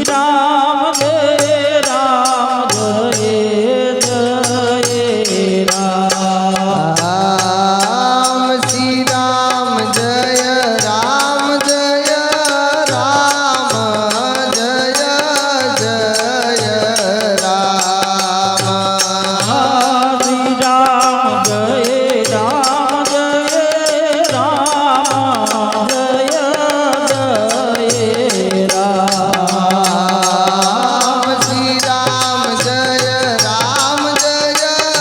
શ્રી રામ જય રામ જય જય રામ રામ શ્રી રામ જય રામ જય રામ જય જય રામ શ્રી રામ જય રામ જય રામ જય જય રામ શ્રી રામ જય રામ જય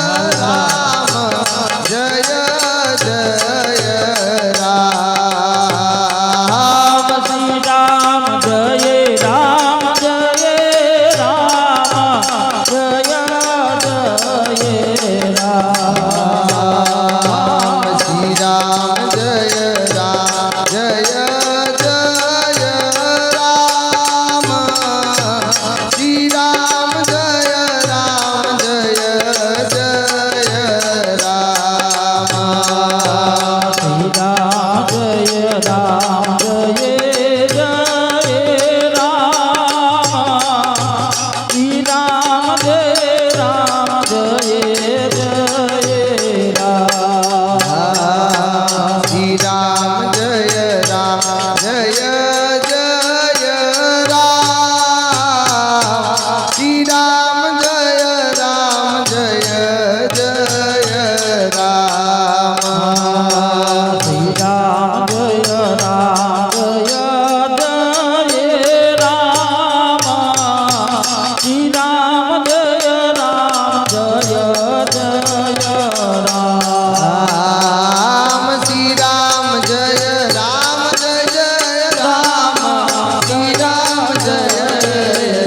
રામ જય જય રામ શ્રી રામ જય રામ જય રામ જય જય રામ શ્રી રામ જય રામ જય જય રામ શ્રી રામ જય રામ જય જય રામ શ્રી રામ જય રામ જય જય રામ શ્રી રામ જય રામ જય જય રામ શ્રી રામ જય રામ જય જય રામ શ્રી રામ જય રામ જય જય રામ શ્રી રામ જય રામ જય જય રામ શ્રી રામ જય રામ જય જય રામ રામ શ્રી રામ જય રામ જય જય રામ શ્રી રામ જય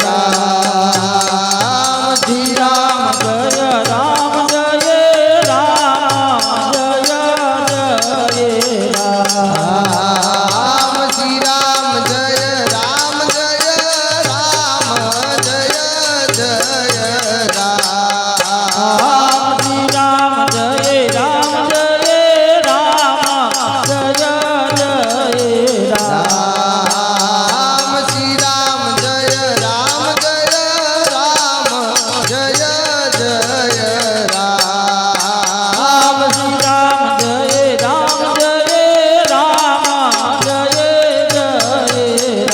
રામ શ્રી રામ જય રામ જય રામ જય જય રામ રામ શ્રી રામ જય રામ જય રામ જય જય રામ શ્રી રામ જય રામ જય રામ જય જય રામ રામ શ્રી રામ જય રામ જય રામ જય જય રામ શ્રી રામ જય રામ જય રામ જય જય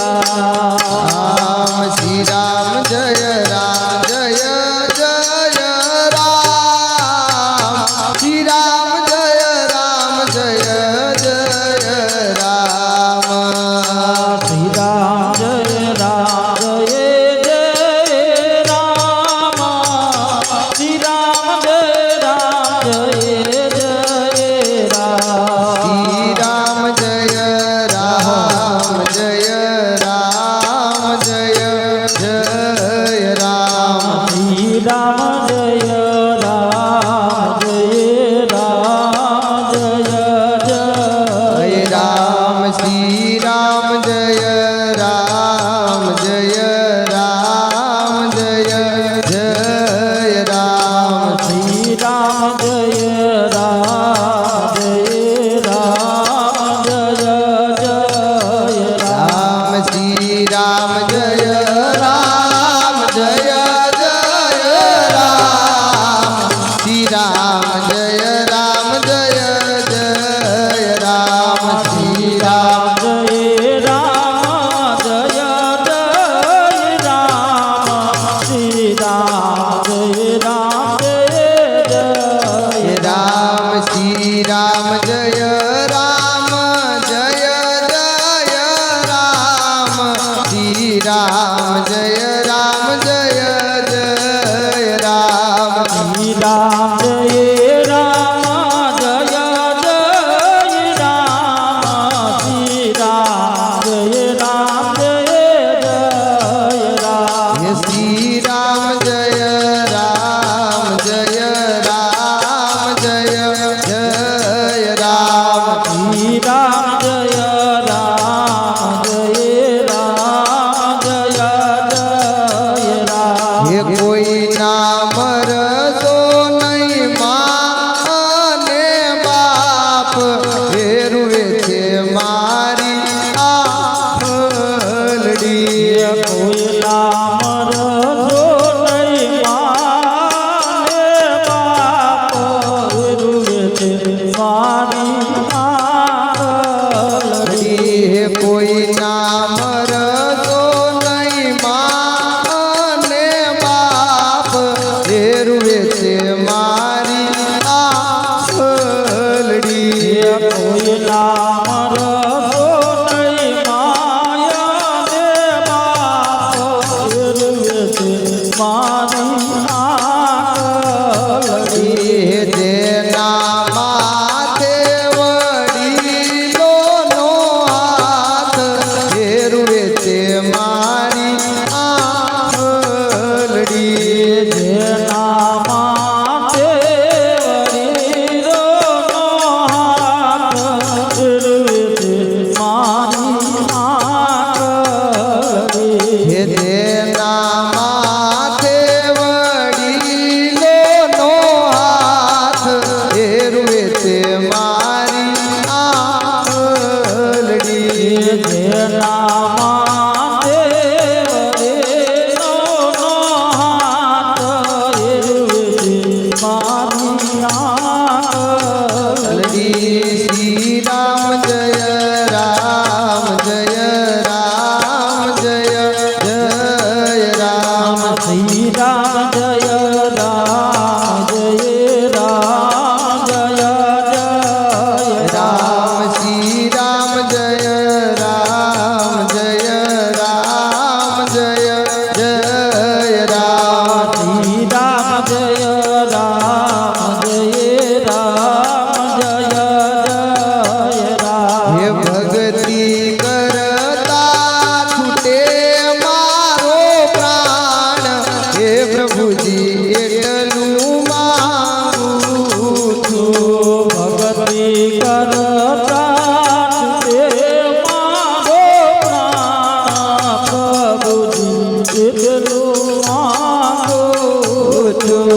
રામ રામ શ્રી રામ જય રામ જય જય રામ શ્રી રામ જય રામ જય જય રામ શ્રી રામ જય રામ જય જય રામ શ્રી રામ જય રામ જય જય રામ શ્રી રામ જય રામ જય રામ જય જય રામ શ્રી રામ જય રામ જય રામ જય જય રામ શ્રી રામ જય રામ જય રામ જય જય રામ શ્રી રામ જય રામ જય રામ જય જય રામ રામ શ્રી રામ જય રામ જય જય રામ શ્રી રામ જય રામ જય જય રામ શ્રી રામ જય રામ જય જય રામ શ્રી રામ જય રામ જય જય રામ શ્રી રામ જય રામ જય જય રામ શ્રી રામ જય રામ જય જય રામ શ્રી રામ જય રામ જય જય રામ શ્રી રામ જય રામ જય જય રામ શ્રી રામ જય રામ જય રામ જય જય રામ શ્રી રામ જય રામ જય રામ જય જય રામ કોઈ નામ રસો નહીં રામ રજો નહીં માને બાપ રૂવે છે મારી આંગળી. કોઈ નામ રજો નહીં માને બાપ ફેરવે છે મારી આંગળી. કોઈ નામ રજો નહીં માયા ને બાપ ફેરવે છે મારી આંગળી. જેના માથે વડીલોનો હાથ ફેરવે છે મારી આંગળી. જેના માથે વડીલોનો હાથ ફેરવે છે મારી આંગળી. જેના માથે વડીલોનો હાથ ફેરવે છે મારી આંગળી. જેના માથે વડીલોનો હાથ ફેરવે છે મારી આંગળી. શ્રી રામ જય રામ જય રામ જય જય રામ. શ્રી રામ જય રામ જય રામ જય જય રામ શ્રી રામ જય રામ જય રામ જય જય રામ. શ્રી રામ જય રામ જય રામ જય જય રામ. હે ભક્તિ કરતા છૂટે મારો પ્રાણ હે પ્રભુજી એટલું માંગુ છું. ભક્તિ કરતા તે મારો પ્રાણ પ્રભુજી એટલું માંગુ છું.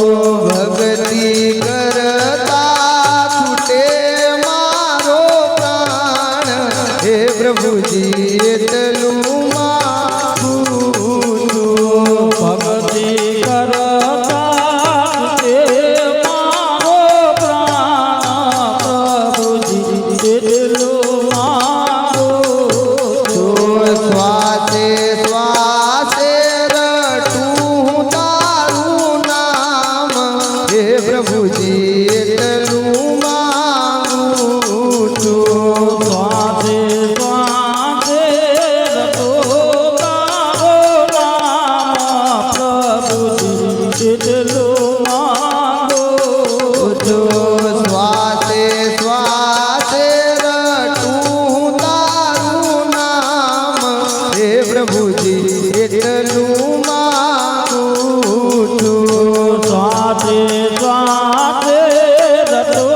ભક્તિ કરતા છૂટે મારો પ્રાણ હે પ્રભુજી એટલું માંગુ છું. ભક્તિ કરતા તે મારો પ્રાણ પ્રભુજી એટલું માંગુ છું. શ્વાસે શ્વાસે રટું તારું નામ હે પ્રભુજી એટલું માંગુ છું. સ્વાસે સ્વાસે રતો તારો નામ પ્રભુજી એટલું માંગુ છું. શ્વાસે શ્વાસે રટું તારું નામ હે પ્રભુજી એટલું માંગુ છું. સ્વાસે સ્વાસે રતો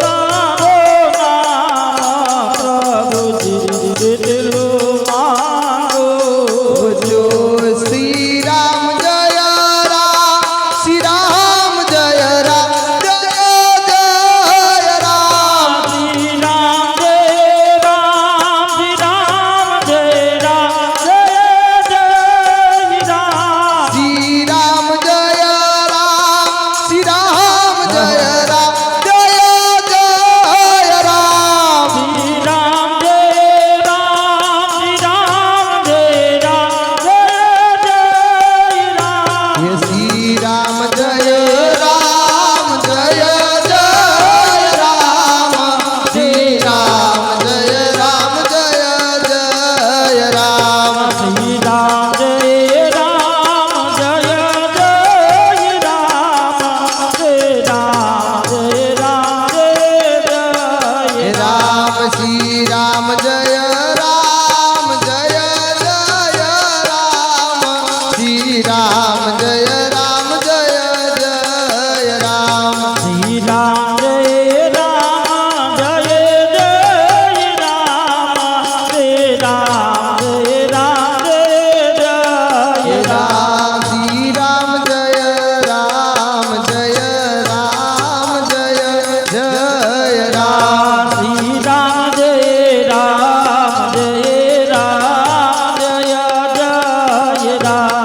તારો નામ પ્રભુજી એટલું માંગુ છું. શ્રી રામ જય રામ શ્રી રામ જય રામ જય જય રામ. શ્રી રામ જય રામ શ્રી રામ જય રામ જય જય રામ. શ્રી રામ જય રામ શ્રી રામ જય રામ જય જય રામ. શ્રી રામ જય રામ શ્રી રામ જય રામ જય જય રામ. હે શ્રી રામ જય રામ જય જય રામ. શ્રી રામ જય રામ જય જય રામ. શ્રી રામ જય રામ જય જય રામ. શ્રી રામ જય રામ જય જય હે રામ. રામ શ્રી રામ જય રામ જય જય રામ. શ્રી રામ જય રામ જય જય રામ. શ્રી રામ જય રામ જય જય રામ. શ્રી રામ જય રામ જય જય હે રામ. રામ શ્રી રામ જય રામ જય રામ જય જય રામ. શ્રી રામ જય રામ જય રામ જય જય રામ.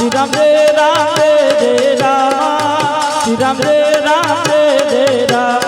શ્રી રામ જય રામ જય જય રામ શ્રી રામ જય રામ જય જય રામ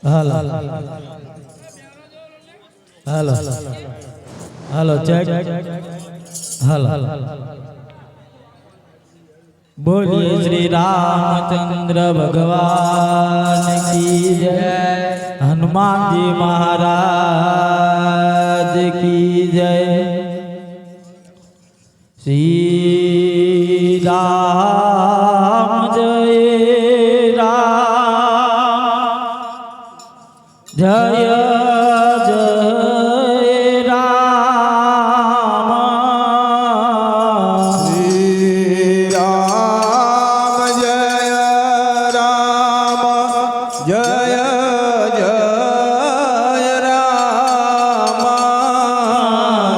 હાલો હાલો હાલો ચેક હાલો બોલીએ શ્રી રામચંદ્ર ભગવાન કી જય હનુમાનજી મહારાજ કી જય શ્રી રામ જય રામ જય જય રામ શ્રી રામ જય રામ જય જય રામ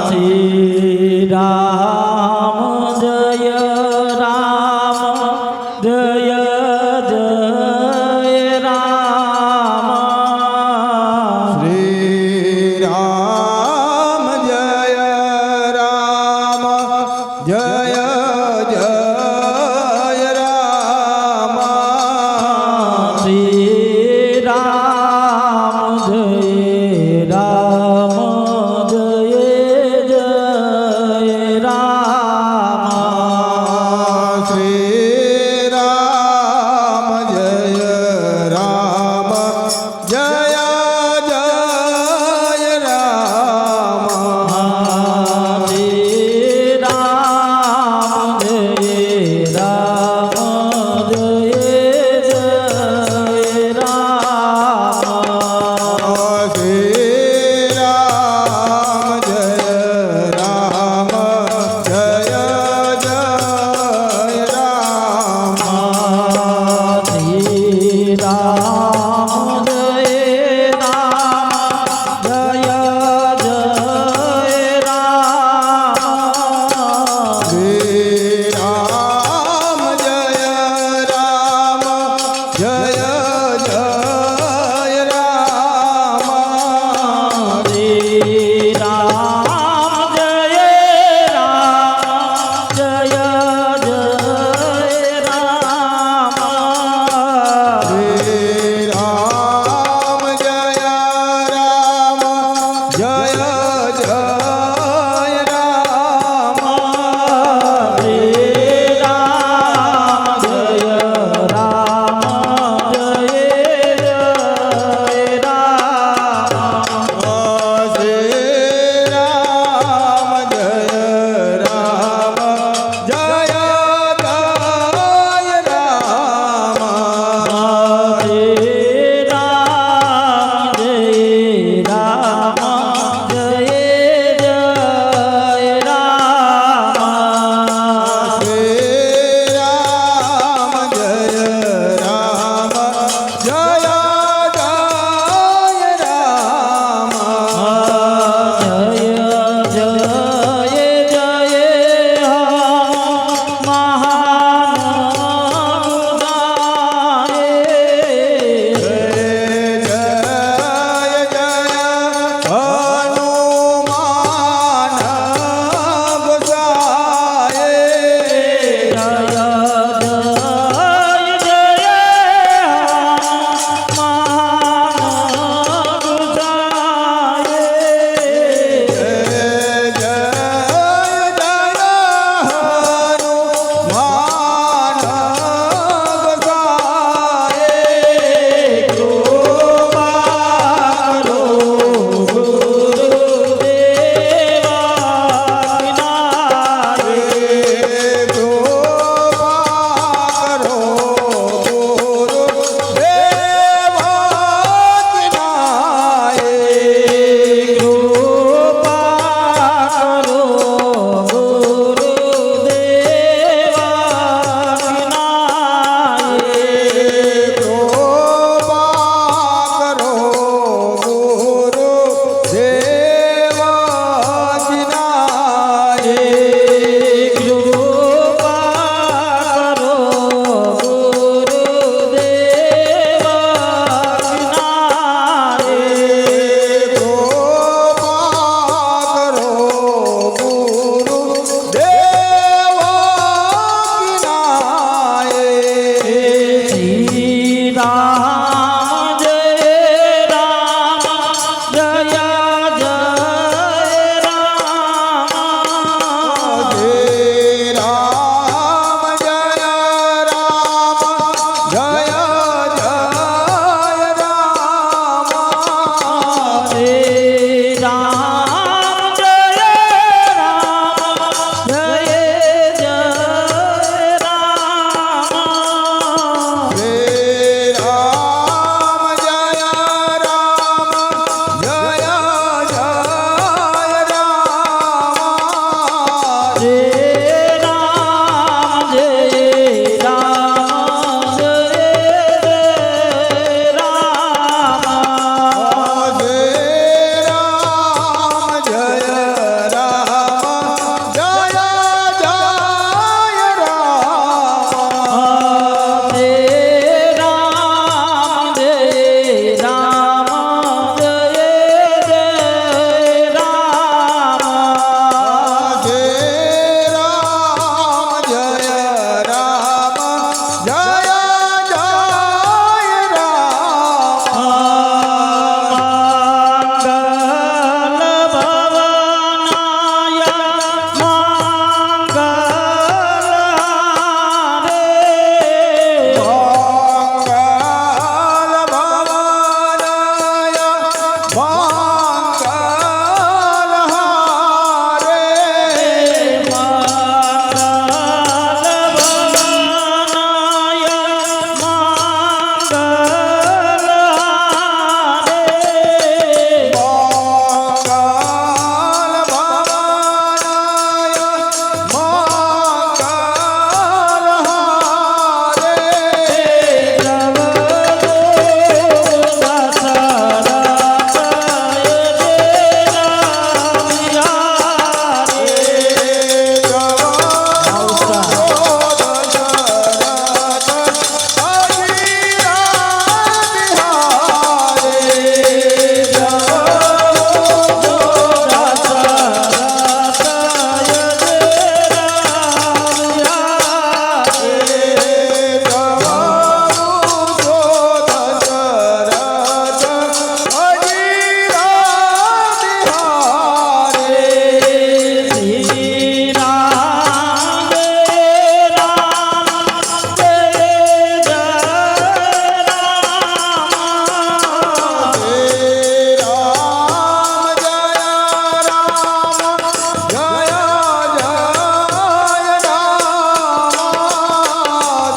શ્રી રામ જય રામ જય શ્રી રામ જય રામ જય જય રામ હરે રામ જય રામ જય જય રામ શ્રી રામ જય રામ જય જય રામ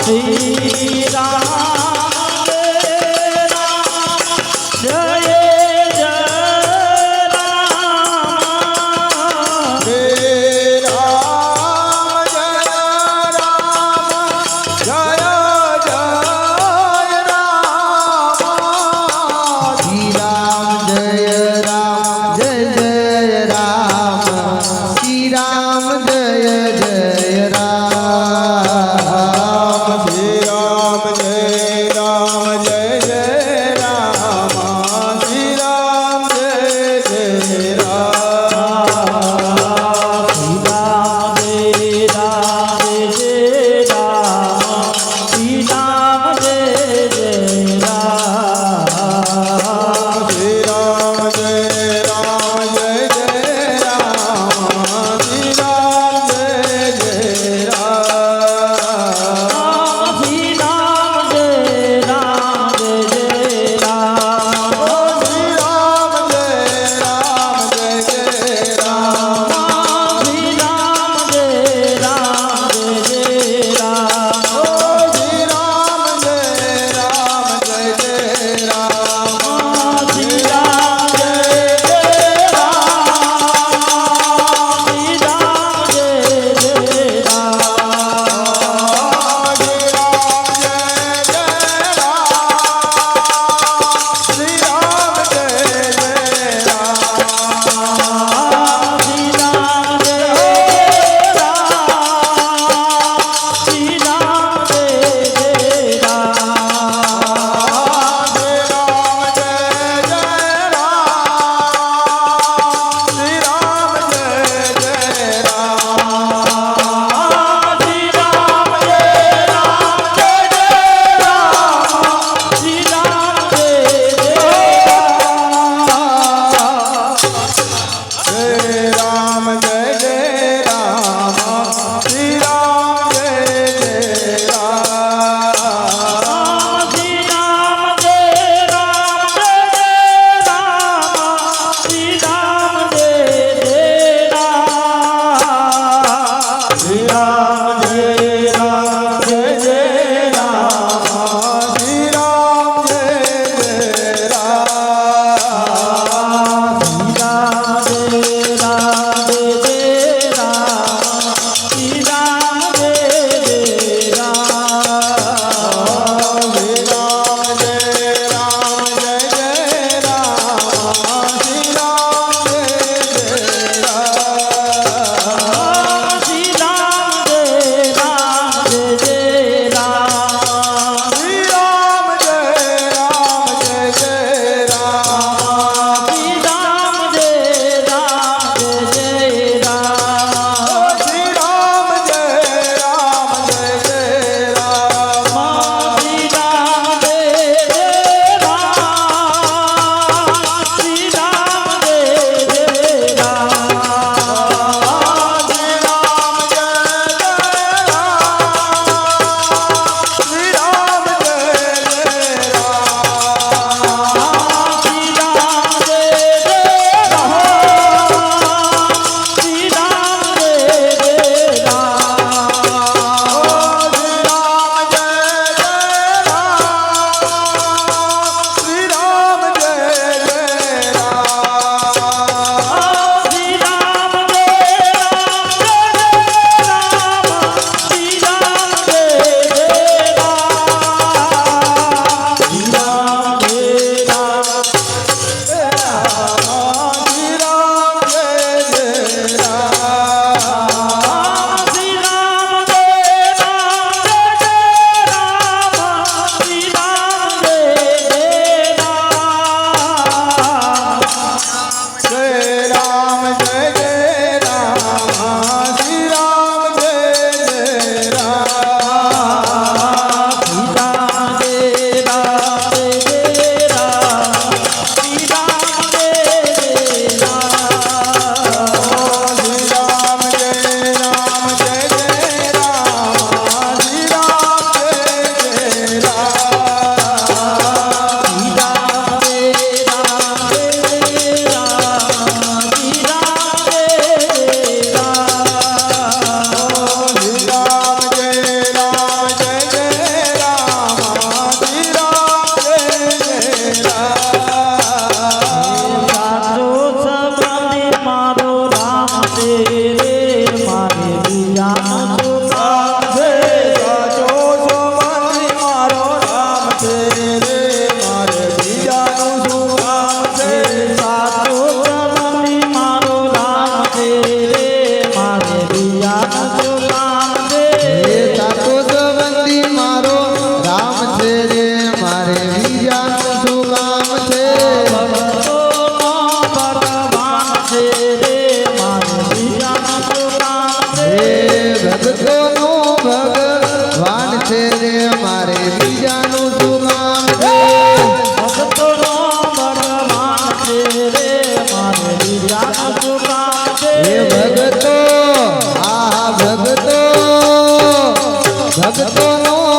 શ્રી રામ જય જય રામ હે રામ જય રામ જય જય રામ શ્રી રામ જય રામ જય જય રામ શ્રી રામ જય જય રામ હે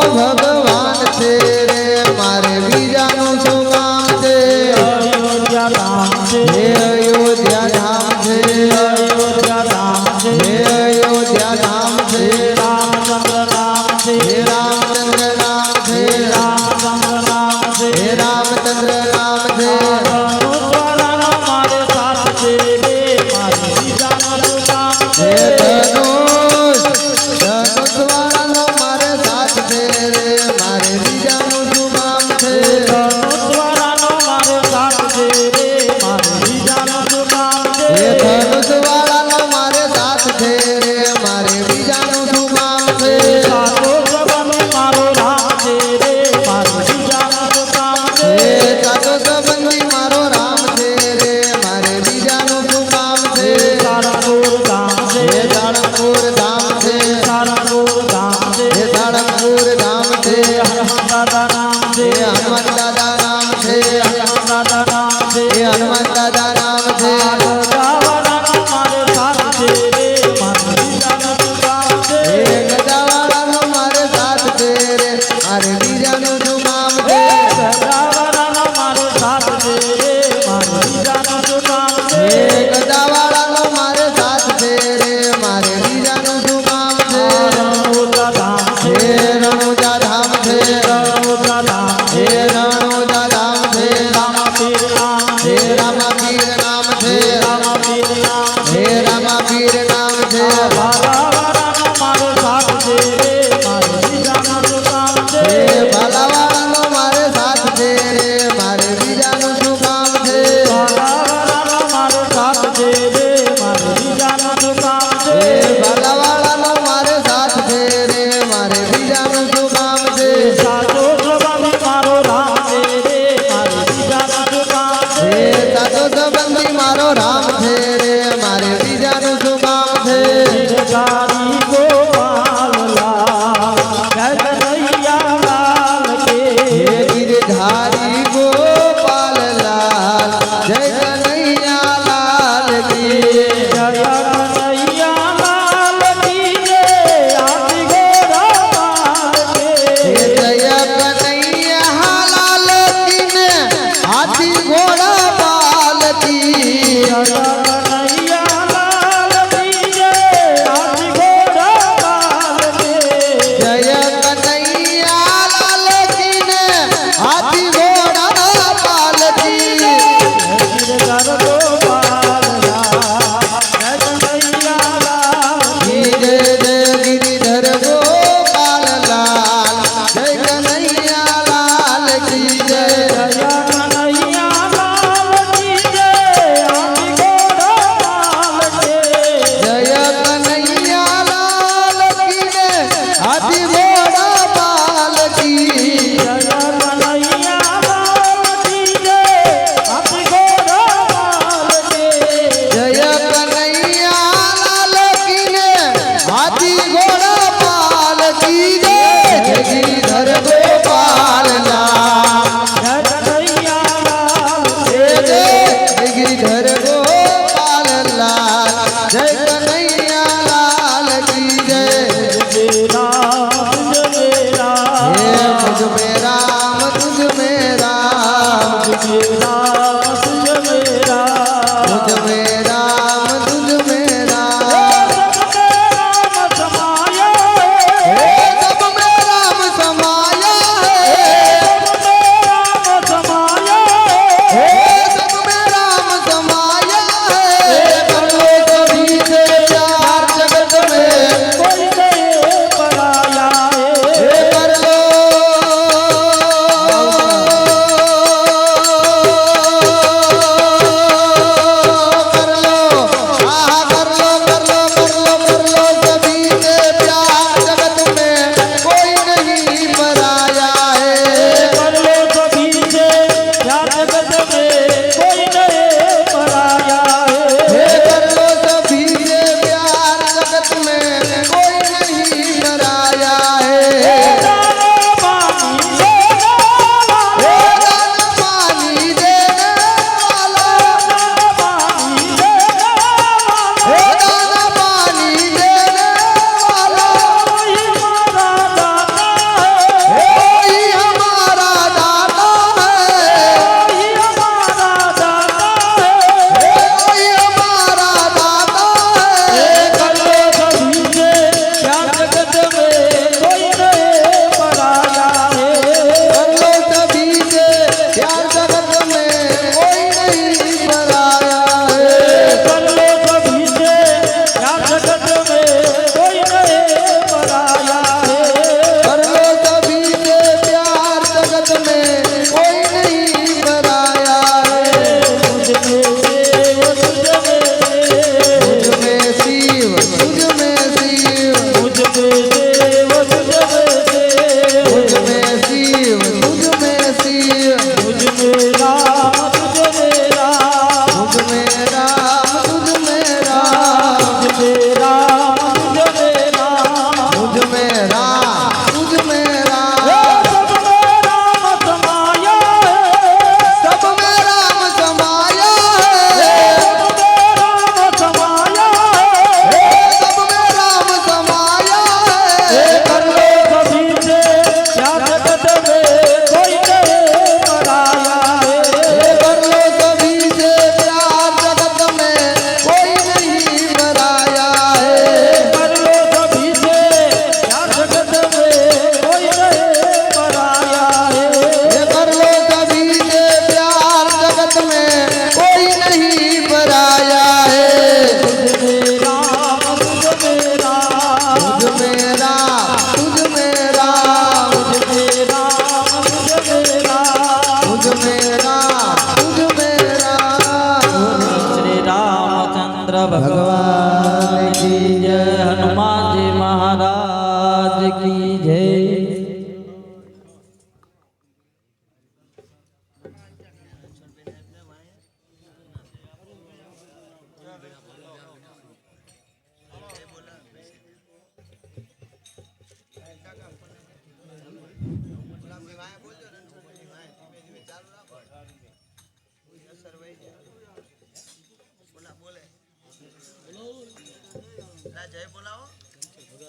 ભગવાન છે રે મારે બીજાનું શું કામ છે અયોધ્યા ધામ છે હે અયોધ્યા ધામ છે અયોધ્યા ધામ છે હે અયોધ્યા ધામ છે રામચંદ્ર નામ છે હે રામચંદ્ર નામ છે રામચંદ્ર નામ છે હે રામચંદ્ર નામ છે ધનુષવાળાનો મારે સાથ છે રે મારે બીજાનું શું કામ હે છે ધનુષવાળાનો મારે સાથ છે રે મારે બીજાનું શું કામ છે ધનુષવાળાનો મારે સાથ છે રે મારે બીજાનું શું કામ છે હે ધનુષવાળાનો મારે સાથ છે રે મારે બીજાનું શું કામ છે સાચો સંબંધ મારો રામ છે રે મારે બીજાનું શું કામ છે હે સાચો સંબંધી મારો રામ છે રે મારે બીજાનું શું કામ છે સારંગપુર ધામ છે હે સાળંગપુર ધામ છે સારંગપુર ધામ છે હે સાળંગપુર ધામ છે હનુમાન દાદા નામ છે હે હનુમાન દાદા નામ છે હનુમાન દાદા નામ છે હે હનુમાન દાદા નામ છે ગજાવાળાનો મારે સાથ છે રે મારે બીજાનું શું કામ છે હે ગજાવાળાનો મારે સાથ છે રે મારે બીજાનું શું કામ છે ગજાવાળાનો મારે સાથ છે રે મારે બીજાનું શું કામ છે હે ગજાવાળાનો મારે સાથ છે રે મારે બીજાનું શું કામ છે રણુજા ધામ છે હે રણુજા ધામ છે રણુજા ધામ છે હે રણુજા ધામ છે રામાપીર નામ હે છે રામાપીર નામ છે રામાપીર નામ હે રામાપીર નામ છે ભાલાવાળાનો મારો સાથ છે રે મારે બીજાનું શું કામ છે હે ભાલાવાળાનો મારે સાથ છે રે મારે બીજાનું શું કામ છે ભાલાવાળાનો મારો સાથ છે રે મારે બીજાનું શું કામ છે હે ભાલાવાળાનો મારે સાથ છે રે મારે બીજાનું શું કામ છે સાચો સંબંધ મારો રામ છે રે મારે બીજાનું શું કામ છે હે સાચો સંબંધી મારો રામ છે રે મારે બીજાનું શું કામ છે ગિરધારી ગોપાલ લાલ જય કનૈયા લાલ કે હે ગિરધારી ગોપાલ લાલ જય કનૈયા લાલ કી જય કનૈયા લાલ કી જય આદિ ગોરા પાલ કે હે જય કનૈયા લાલ કી ને હાથી ઘોડા પાલ કી જય કનૈયા લાલ કી જય આદિ ગોરા પાલ કે જય કનૈયા લાલ કી ને હાથી ઘોડા પાલ કી ગિરધર ગોપાલ લાલ જય કનૈયા લાલ કી જય જય ગિરિધર ગોપાલ લાલ જય કનૈયા લાલ કી જય જય કનૈયા લાલ કી જય આદિ ગોરા પાલ કે જય કનૈયા લાલ કી ને હાથી ઘોડા પાલ કી જય કનૈયા લાલ કી જય આદિ ગોરા પાલ કે જય કનૈયા લાલ કી ને હાથી ઘોડા પાલ કી જય જય ગિરિધર ગોપાલ લાલ જય કનૈયા લાલ જય જય ગિરિધર ગોપાલ લાલ જય કનૈયા લાલ કી જય રામ જય રામ હે મુझ में राम तुझ में राम જય રામ જય રામ मुझ में राम तुझ में राम રામ સમાયા हे सब में राम समाया है રામ સમાયા हे सब में राम समाया है बनो कभी से चार जगत में કોઈ નહીં પરાયા हे कर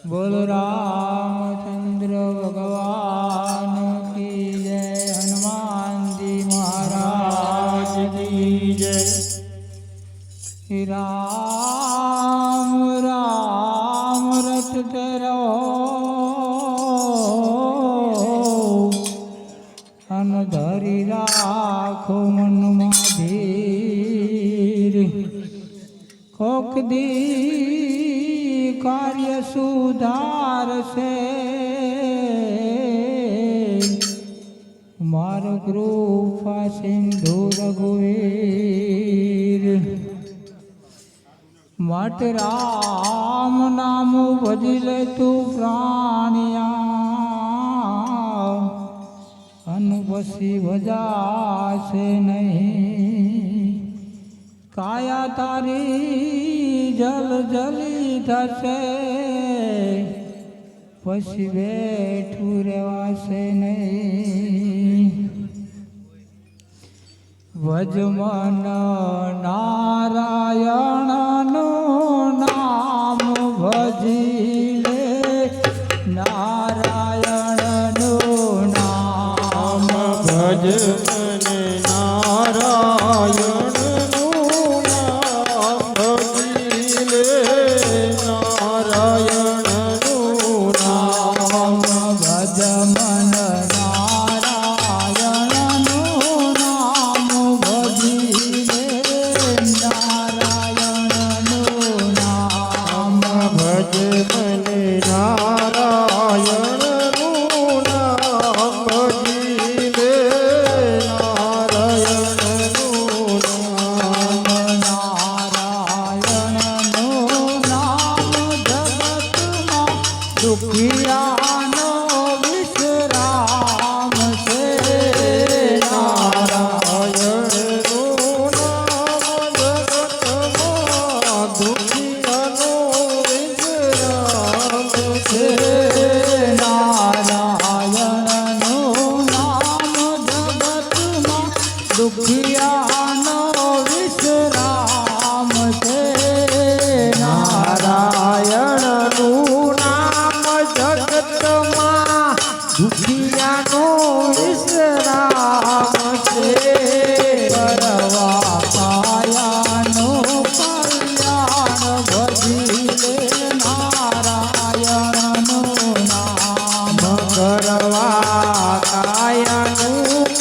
बोल रामचंद्र भगवान की जय, हनुमान जी महाराज की जय। श्री राम राम रटते रहो, अन धरी राखो मन में धीर। कोक दी कार्य सुधार से मार कृपा सिंधु रघुवीर। मट राम नाम भजिले तू प्राणिया, अनुपसी भजा से नहीं। काया तारी जल जली थसे, पसी बैठू रेवासे नहीं। भजमन नारायण नो नाम भजिले, नारायण नो नाम भजमन नारायण दुखियानो विश्राम से, नारायण नो नाम जगतमा दुखियानो विश्राम से। नारायण नो नाम जगतमा दुखियानो विश्राम से। नारायण नो जगतमा दुखियानो विश्राम से। करवा कायानो कल्याण भजिले, नारायण नो नाम। करवा कायानो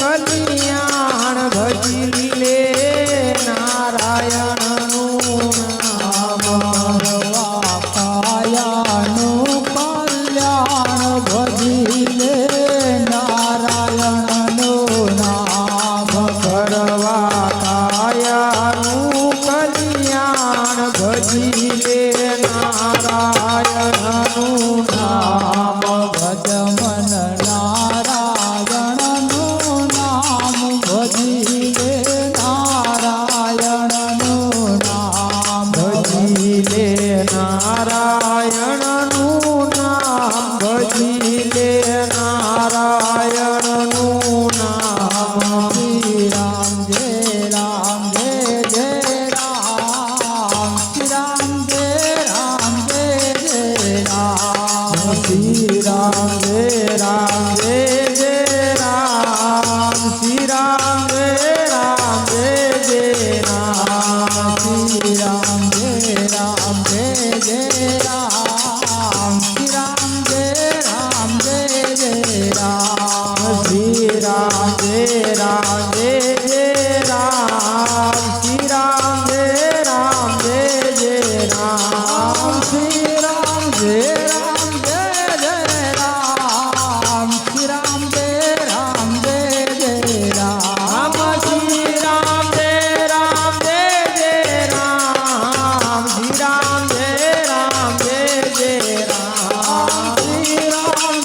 कल्याण भजिले, नारायण नो नाम। करवा कायानो भजिले, नारायण नो नाम। करवा कायानु कल्याण भजिले, नारायण नो नाम। भजमन नारायण नो नाम भजिले, नारायण नो नाम। भजिले नारायण नो नाम, भजिले नारायण नो नाम। श्री राम जय राम जय जय राम, श्री राम जय जय राम। श्री राम जय जय राम, श्री राम जय जय राम। श्री राम जय जय राम, श्री राम जय जय राम। श्री राम जय जय राम, श्री राम जय जय राम। श्री राम जय जय राम, श्री राम जय जय राम। श्री राम जय जय राम, श्री राम जय जय राम।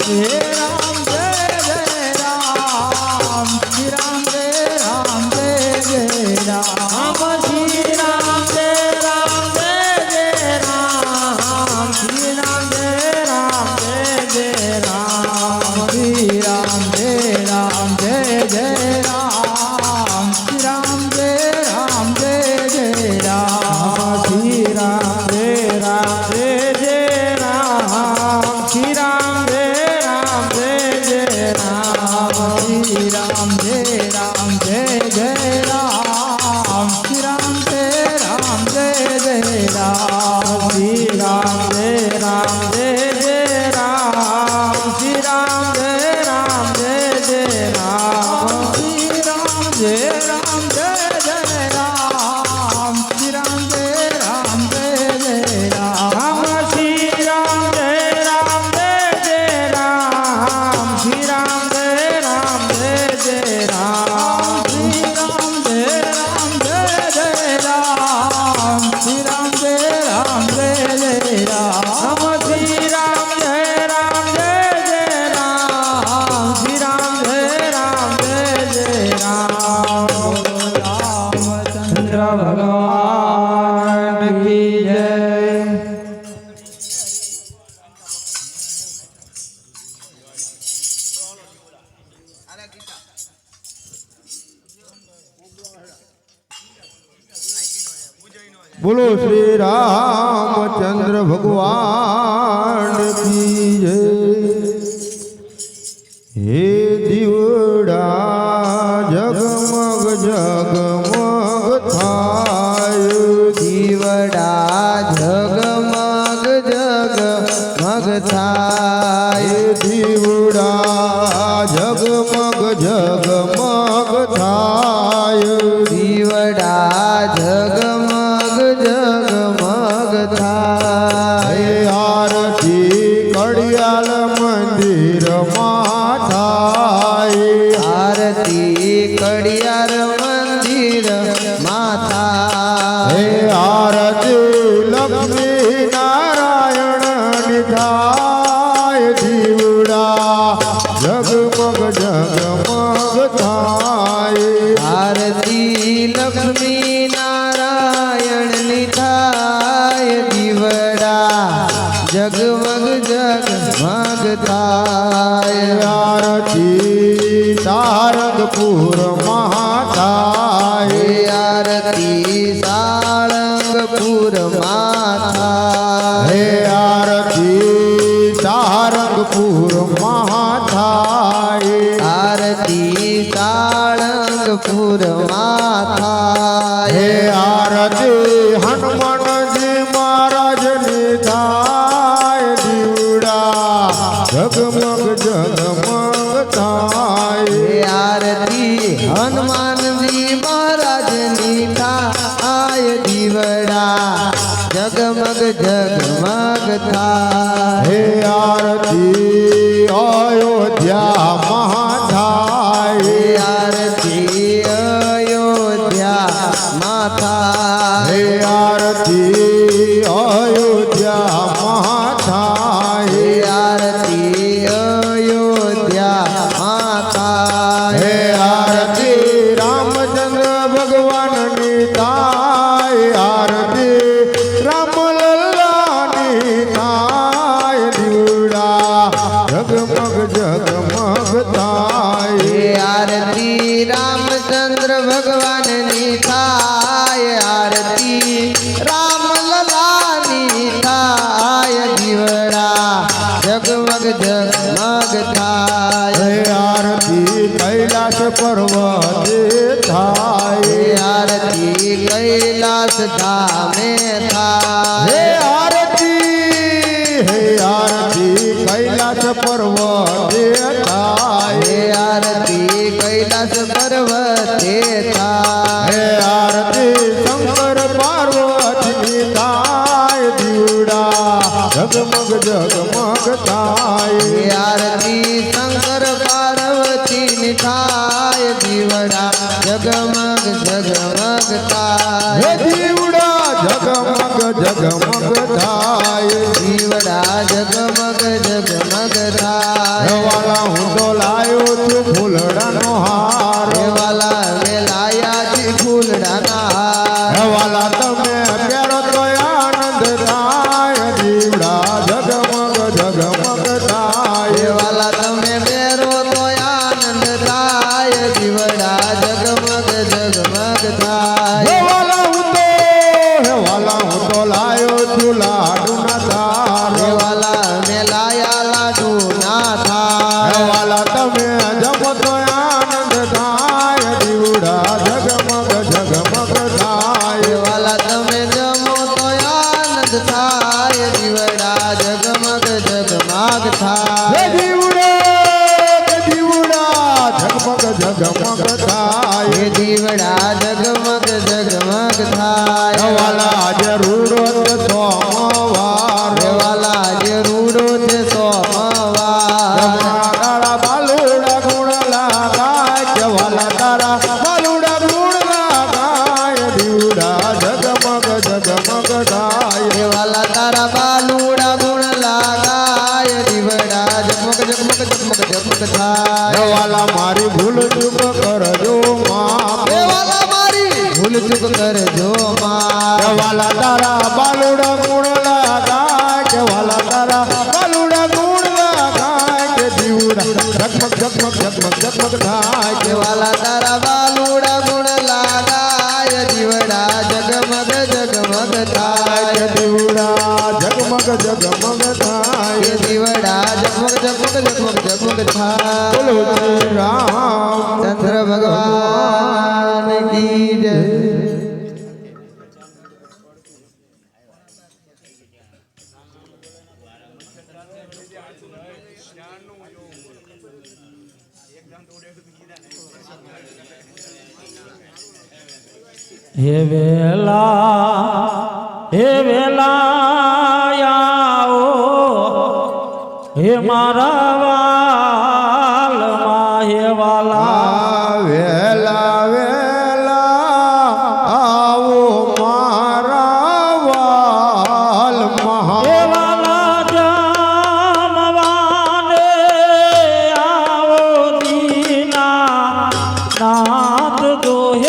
श्री राम जय जय राम, श्री राम जय બોલો શ્રી રામચંદ્ર ભગવાન કી જય હે દીવડા જગમગ જગમગ થાય દીવડા જગમગ જગમગ થાય દીવડા જગમગ જગમગ થાય દીવડા જગમગ જગમગ થાય આરતી કડિયાલ મંદિરમાં થાય આરતી કડિયાર મંદિર માતા હે આરતી લક્ષ્મી નારાયણ નિધાય દીવડા જગમગ જગમગ થાય આરતી લક્ષ્મી નારાયણ ની થાય દીવડા જગમગ જગમગ થાય આરતી સારંગપુર મહાતાય આરતી સાળંગપુર માતા હે આરતી સારંગપુર મહાતાય આરતી સાળંગપુર માતા હે આરતી હનુમાનજી મહારાજની થાય દીવડા જગમગ જગમગ થાય આરતી હનુમાનજી મહારાજની થાય દીવડા જગમગ જગમગ થાય હે આરતી અયોધ્યા મહાતાય આરતી અયોધ્યા માતા હે આરતી અયોધ્યા મહાતાય આરતી અયોધ્યા માતા હે આરતી રામચંદ્ર ભગવાનની થાય આરતી રામલલ્લાની થાય દીવડા જગમગ જગમગ થાય આરતી રામચંદ્ર ભગવાનની થાય આરતી રામલલાની થાય દીવડા જગમગ જગમગ થાય હે આરતી કૈલાસ પર્વતે થાય આરતી કૈલાસ ધામે હે થાય આરતી કૈલાસ પર્વતે થાય આરતી કૈલાસ પર્વતે થાય હે આરતી શંકર પાર્વતીની થાય દીવડા જગમગ જગમગ થાય આરતી શંકર પાર્વતીની થાય દીવડા જગમગ જગમગ હે થાય દીવડા જગમગ જગમગ થાય દીવડા જગમગ જગમગ થાય વાલા હું તો લાયો છું ફૂલડાનો હાર વાલા વેલાયા છે ફૂલડાના હાર વાલા તમે પહેરો તો આનંદ થાય દીવડા જગમગ જગમગ થાય વાલા તમે બેરો તો આનંદ થાય દીવડા જગમગ જગમગ થાય વાલા હું તો લાયો છું લાડુના તાર વાલા મેલાયા લાડુ ના થાય વાલા તમે જમો તો આનંદ થાય દીવડા જગમગ જગમગ થાય વાલા તમે જમો તો આનંદ થાય દીવડા જગમગ જગમગ થાય દીવડા જગમગ જગમગ થાય એ દીવડા જગમગ જગમગ થાય વાલા આજે રૂડો છે સોમવાર વાલા જે રૂડો છે સોમવાર તારા બાલુડા ગુણ લાગાય કે વાલા તારા બાલુડા ગુણ લાગાય દીવડા જગમગ જગમગ થાય વાલા તારા બાલુડા ગુણ લાગાય દીવડા જગમગ જગમગ જગમગ જગમગ થાય વાલા મારી ભૂલ ચૂક કરજો માફ વાલા મારી ભૂલ ચૂક કરજો માં વાલા તારા બાલુડા ગુણ લાગાય કે વાલા તારા બાલુડા ગુણ લાગાય કે દીવડા જગમગ જગમગ જગમગ જગમગ થાય કે વાલા તારા બાલુડા ગુણ લાગાય દીવડા જગમગ જગમગ જગમગ થાય દીવડા જગમગ જગમગ થાય એ દીવડા જગમગ જગમગ જગમગ જગમગ થાય બોલો શ્રી રામ ચંદ્ર ભગવાન કી જય હે વેલા આવો હે મારા વાલમાં હે વાલા વેલા વેલા આવો મારા વાલ હે વાલા જમવાને આવો દીના નાથ જો હે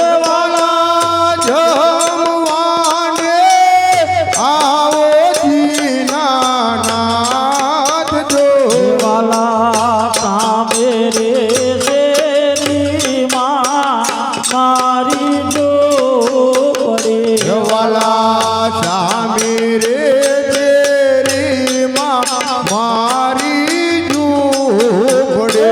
જમવાને આવો દીનાનાથ જો વાલા કામે રે શેરી મારી જો પડે વાલા સામી રે તેરી મારી ઝૂંપડે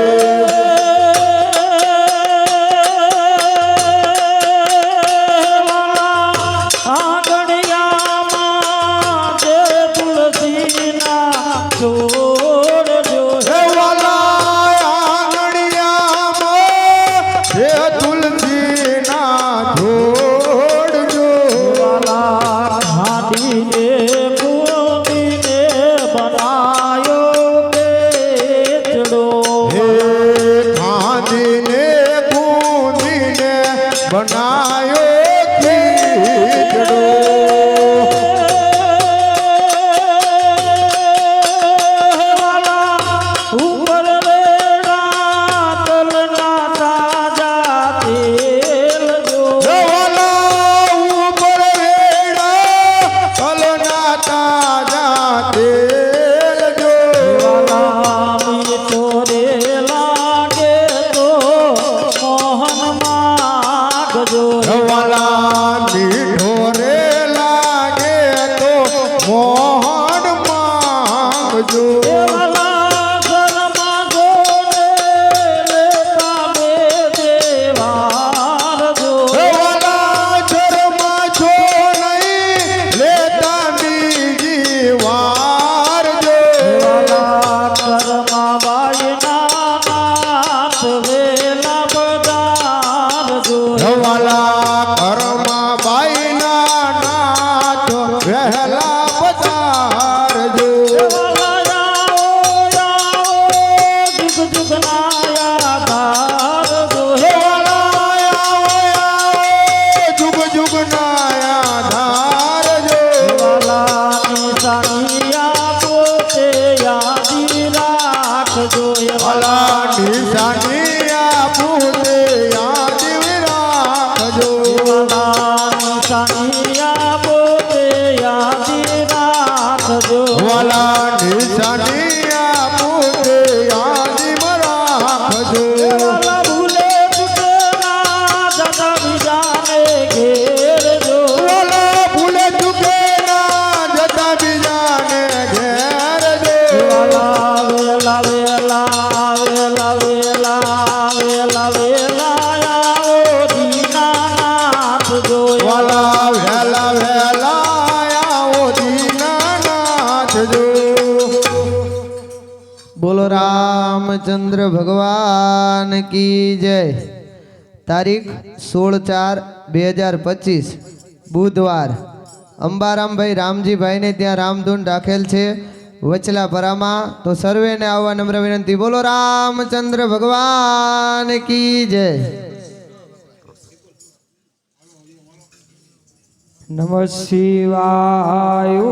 બનાયો ખીચડો ઉપર રેડા તલના તાજા તેલ જો ઉપર વેડા તલના તાજા તેલ જો મીઠો રે લાગે તો મોહન માગજો વાલા મીઠો રે લાગે તો મોહન માંગજો વાલા ચરમાં છો નહીં લેતા બીજી વાર જો વાલા ઘરમાં બાઈના નાથ વહેલા પધારજો જુગ જુગ નાયા ધારજો વાલા નિશાનિયા પૂતે યાદ રાખજો વાલા નિશાનિયા પૂતે યાદ રાખજો વાલા ભૂલે ચૂકે ના જતા બીજાને ઘેર જો વાલા વહેલા વહેલા આવો દીનાનાથ જો બોલો રામચંદ્ર ભગવાન કી જય તારીખ 16/4/2025 બુધવાર અંબારામભાઈ રામજીભાઈને ત્યાં રામધૂન રાખેલ છે વચલાપરામાં તો સર્વેને આવવા નમ્ર વિનંતી બોલો રામચંદ્ર ભગવાન કી જય નમઃ શિવાય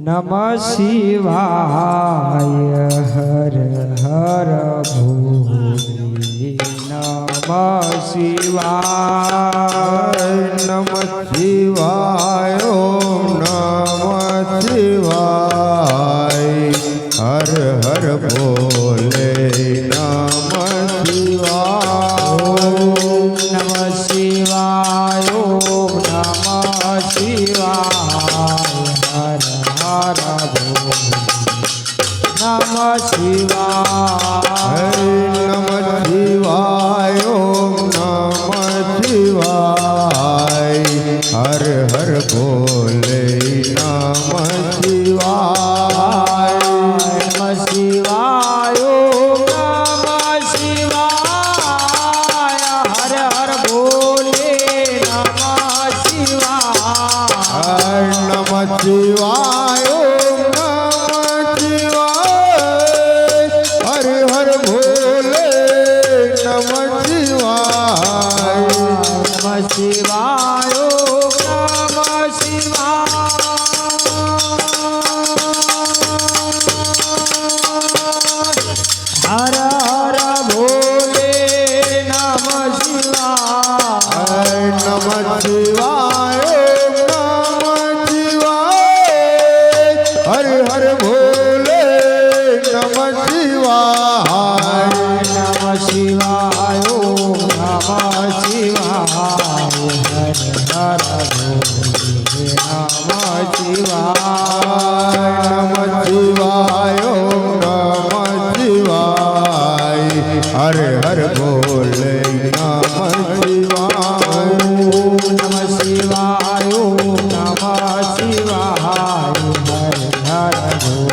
નમઃ શિવાય હર હર ભોલે નમઃ શિવાય નમઃ શિવાય ઓમ નમઃ શિવાય હર હર ભોલે નમઃ શિવાય નમઃ શિવાય ઓમ નમઃ હર ભોલે નમઃ શિવાય નમઃ શિવાય ઓમ નમઃ શિવાય હર હર ભોલે નમઃ શિવાય નમઃ શિવાય નમઃ શિવાય હર હર ભોલે નમઃ શિવાય નમઃ શિવાય ઓમ નમઃ શિવાય હર હર ભોલે નમઃ શિવાય નમઃ શિવાય નમઃ શિવાય હર હર ભોલે નમઃ શિવાય નમઃ શિવાય ઓમ નમઃ શિવાય હર હર ભોલે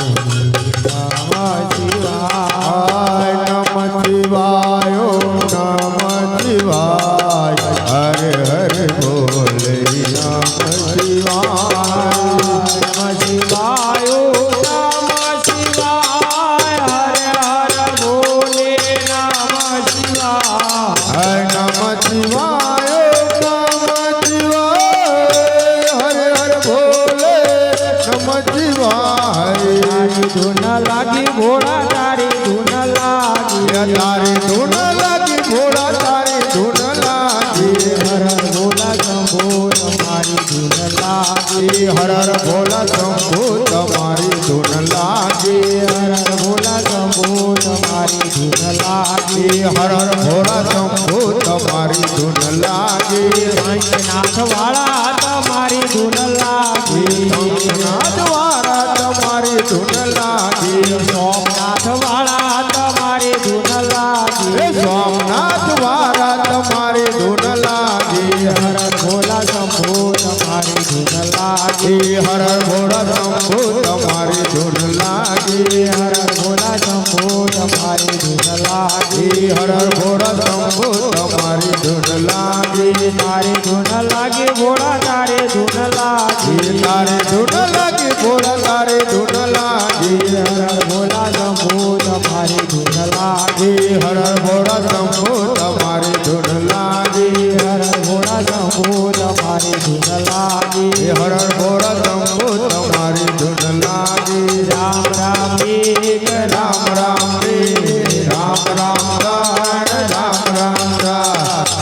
નમઃ શિવાય નમઃ શિવાય નમઃ શિવાય હર હર ભોલે નમઃ શિવાય નમઃ શિવાય ઓમ નમઃ શિવાય હર હર ભોલે નમઃ શિવાય નમઃ શિવાય નમઃ શિવાય હર હર ભોલે નમઃ શિવાય ધૂન લાગી ભોળા તારી ધૂન લાગી તારી ધૂન લાગી ભોળા તારી ધૂન લાગી હર હર ભોલા શંભો તમારી ધૂન લાગી હર હર ભોલા શંભુ તમારી ધૂન લાગી હર હર ભોલા શંભો તમારી ધૂન લાગી હર હર ભોળા શંભુ તમારી ધૂન લાગી નાથ વાળા તમારી ધૂન લાગી નાથ વાળા તમારી ધૂન લાગી સોમનાથ વાળા તમારી ધૂન લાગી સોમનાથ વાળા તમારી ધૂન લાગી હર હર ભોલા શંભો તમારી ધૂન લાગી હર હર ભોળા શંભુ તમારી ધૂન લાગી હર હર ભોલા શંભો તમારી ધૂન લાગી હર હર ભોળા શંભુ તમારી ધૂન લાગી તારી ધૂન લાગી ભોળા તારી ધૂન લાગી તારે ધૂન લાગી ભોળા તારે ધૂન લાગી હર હર ભોલા શંભો તમારી ધૂન લાગી હર હર ભોળા શંભુ તમારી ધૂન લાગી હર હર ભોળા શંભો તમારી ધૂન લાગી હર હર ભોળા શંભુ તમારી ધૂન લાગી રામ રામ એક રામ રામ રે રામ રામ દાન રામ રામ દા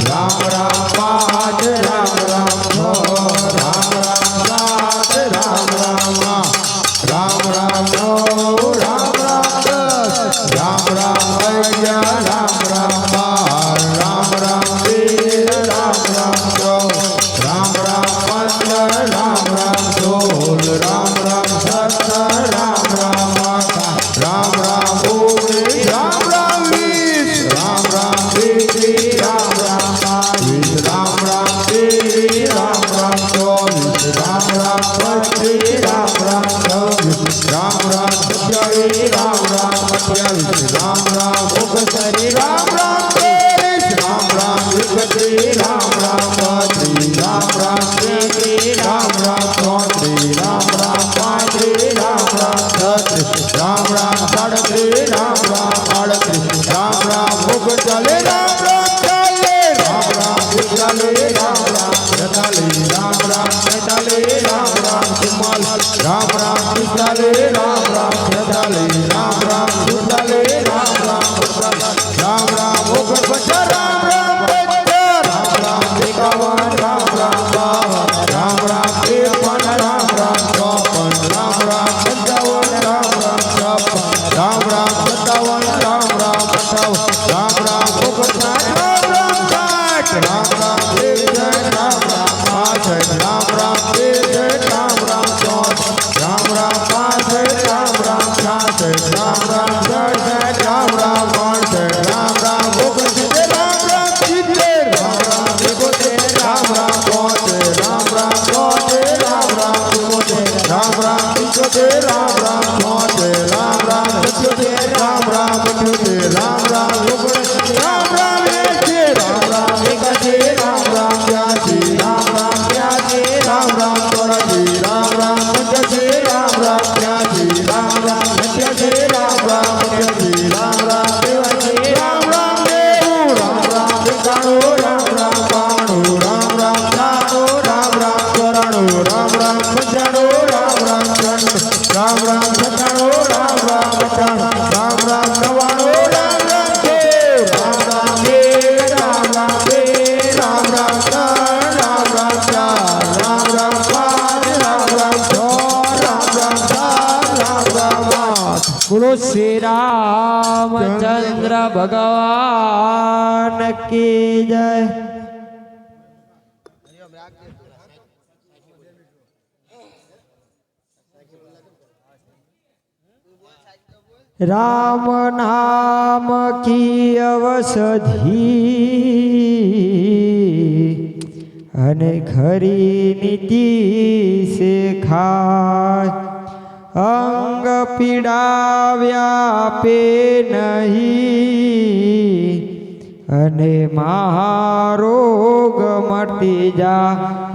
રામ રામ પાંચ રામ રામ છ રામ રામ સાત રામ રામ રામ રામ નવ રામ રામ દસ રામ રામ અગિયાર રામ રામ બાર રામ રામ તેર રામ રામ ચૌદ રામ રામ પંદર રામ રામ 16 રામ રામ 17 રામ રામ 18 રામ રામ 19 રામ રામ 20 રામ રામ 21 રામ રામ 22 રામ રામ 23 રામ રામ 24 રામ રામ 25 રામ રામ 26 રામ રામ 27 રામ રામ 28 રામ રામ 29 રામ રામ 30 રામ રામ 31 રામ રામ 32 રામ રામ 33 રામ રામ 34 રામ રામ 35 રામ રામ 36 રામ રામ 37 રામ રામ 38 રામ રામ 39 રામ રામ 40 રામ રામ 41 રામ રામ 42 રામ રામ 43 રામ રામ 44 રામ રામ 45 રામ રામ 46 રામ રામ 47 રામ રામ 48 રામ રામ 49 રામ રામ 50 રામ રામ 51 રામ રામ 52 રામ રામ 53 રામ રામ 54 રામ રામ 55 રામ રામ 56 રામ રામ 57 રામ રામ 58 રામ રામ 59 રામ રામ 60 રામ રામ 61 રામ રામ 62 રામ રામ 63 રામ રામ 64 રામ રામ 65 રામ રામ 66 રામ રામ 67 રામ રામ 68 રામ રામ રામચંદ્ર ભગવાન કી જય. राम नाम की अवसधी अने खरी नीति से खाय अंग पीड़ा व्यापे नहीं अने महारोग मटी जा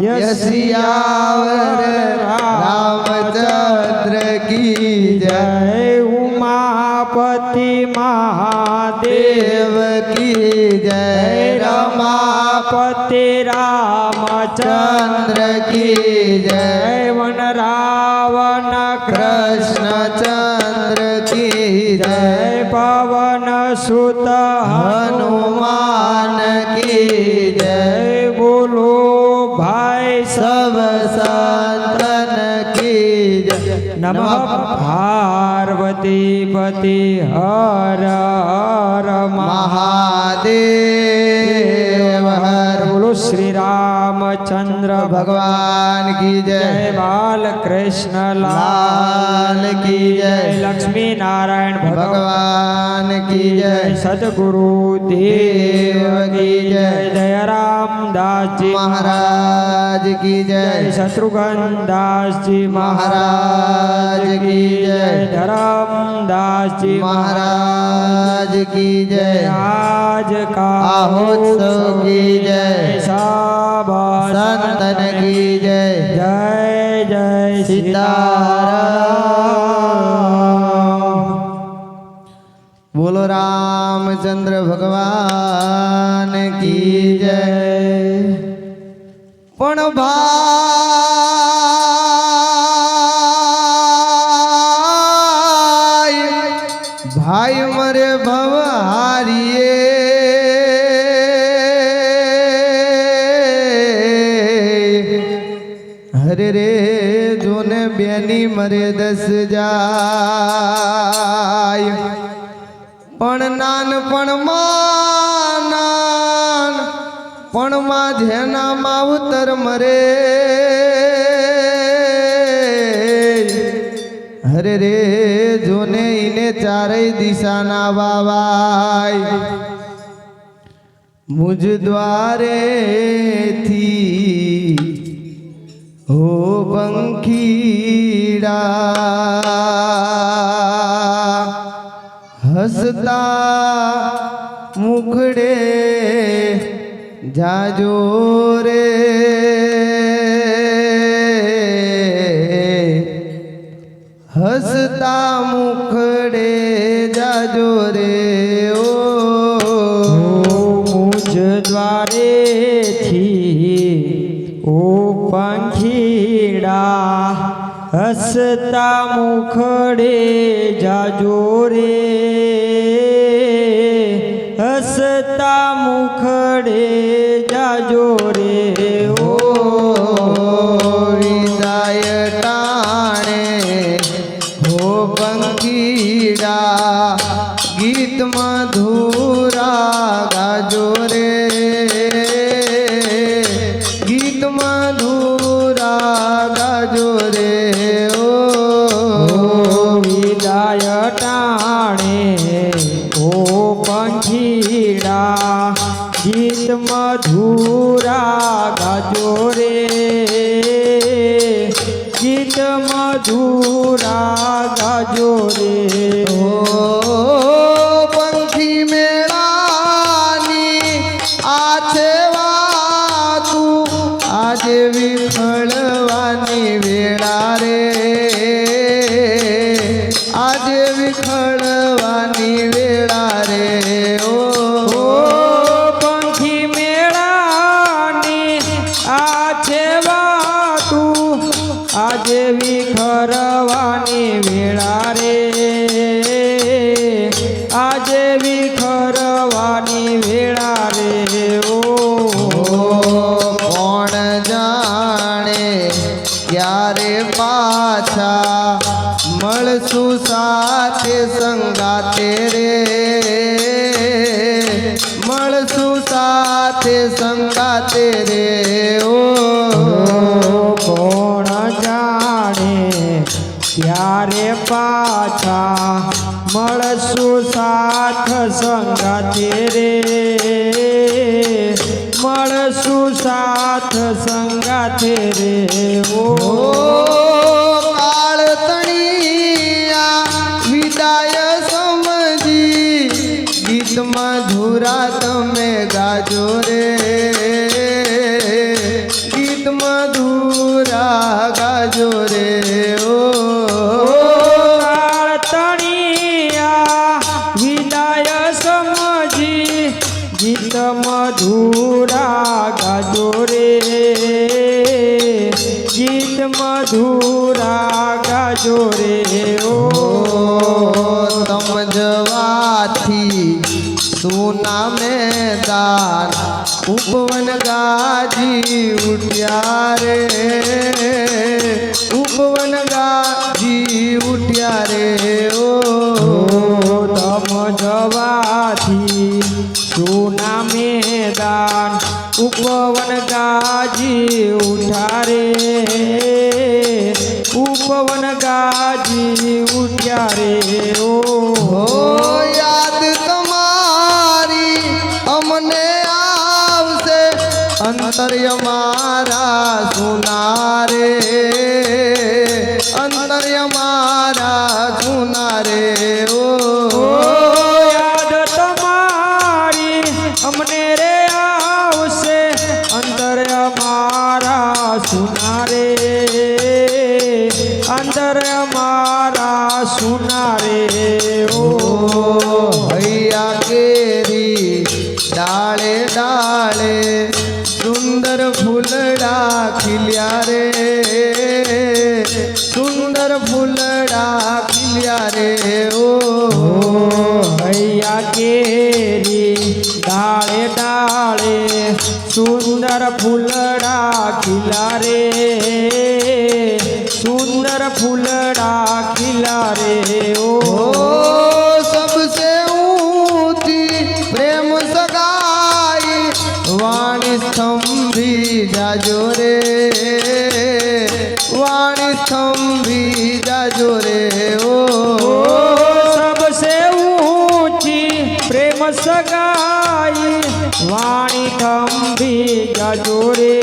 यसियावर रामचंद्र की जय उमापति महादेव की जय रमापति रामचंद्र की जय वन रावण कृष्णचंद्र की जय पवन सुत हनुमान की जय बोलो भाई सब संतन की जय नमः पार्वती पति हर हर महादेव हर बोलो श्री रामचंद्र भगवान की जय जय बाल कृष्ण लाल की जय लक्ष्मी नारायण भगवान की जय सदगुरु देव की जय जय रामदास जी महाराज की जय शत्रुघ्न दास जी महाराज की जय धर्मदास जी महाराज की जय आज का आहोत्सव की जय सब संतन की जय जय जय सीताराम बोलो रामचंद्र भगवान की जय पण भाई मरे भवहारिए हरे रे जोने बेनी मरे 10 जाय पण नानपणમાં જેના માવતર મરે હરે રે જોને ઈને ચારેય દિશાના વાવાય મુજ દ્વારેથી હો પંખીડા હસતા મુખડે જાજો રે હસતા મુખડે જાજો રે ઓ મુજ દ્વારે થી ઓ પંખીડા હસતા મુખડે જાજો રે હસતા મુખડે જાજો રે ઓ વિદાય ટાણે હો પંખીડા ગીત મધુરા ગાજો રે ગીત મધુરા ગાજો રે ઓ વિદાય ટાણે ઓ પંખીડા ગીત મધુરા ગાજો રે ગીત મધુરા ગાજો રે ઓ પંખી મેળાની આ છે વાતું આજે વિખળવાની વેળા રે આજે વિખળવાની વેળા રે ઓ પંખી મેળાની આ છે વાતું આજે વિખરવાની વેળા રે આજે વિખરવાની વેળા રે ઓ કોણ જાણે ક્યારે પાછા મળશું સાથે સંગાતે રે સાથે સંગાતે રે ઓ કોણ જાણે ત્યારે પાછા મળશું સાથ સંગાતે રે મળશું સાથ સંગાતે રે ઓ કાળ તણિયા વિદાય સમજી ગીત મધુરા તમે ગાજો રે ગીત મધુરા ગાજો રે ઓ વિદાય સમજી ગીત મધુરા ગાજો રે ગીત મધુરા ગાજો રે ઓ તમ જવાથી સોના મેદાન ઉપવન ગાજી ઉઠ્યા રે ઉપવન ગાજી ઉઠ્યા રે ઓ તમ જવાથી સોના મેદાન ઉપવન ગાજી ઉઠ્યા રે ઉપવન ગાજી ઉઠ્યા રે ઓ યાદ તમારી અમને આવશે અંતર્ય મારા સુના રે અંતર્ય મારા સુના રે ઓ યાદ તમારી અમને રે આવશે અંતર મારા સુના રે અંતર મારા સુના રે ઓ હૈયા કેરી ડાળે ડાળે સુંદર ફૂલડા ખીલ્યા રે સુંદર ફૂલડા ખીલ્યા રે ઓ હૈયા કેરી ડાળે ડાળે સુંદર ફૂલડા ખીલા રે સુંદર ફૂલડા ખીલા રે ઓ सबसे ऊंची प्रेम सगाई वाणी स्तंभी जाजो रे वाणी स्तंभी जाजो रे ओ सबसे ऊंची प्रेम सगाई वाणी थंभी जाजो रे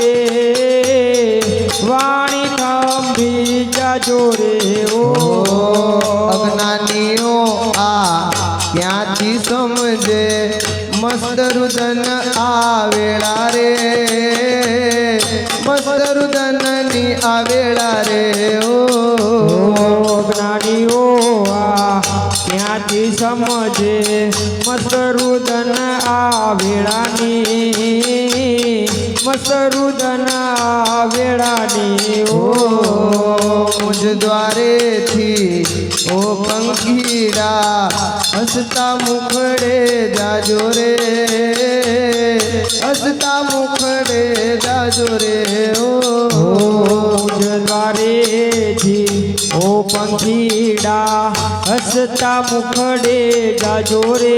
वाणी थंभी जाजो रे ओ અજ્ઞાનીઓ આ ક્યાંથી સમજે મસ્ત રુદન આવેળા રે મસ્ત રુદનની આવેળા રે ઓ જ્ઞાનીઓ આ ક્યાંથી સમજે મસ્ત રુદન આ વેળાની મસ્ત રુદન આ વેળાની ઓ મુજ દ્વારેથી ઓ પંખીડા હસતા મુખડે જાજો રે હસતા મુખડે જાજો રે ઓ દ્વારેથી ઓ પંખીડા હસતા મુખડે જાજો રે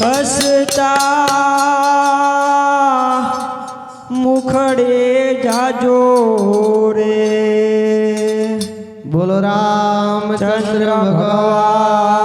હસતા મુખડે જાજો રે બોલો રામચંદ્ર ભગવાન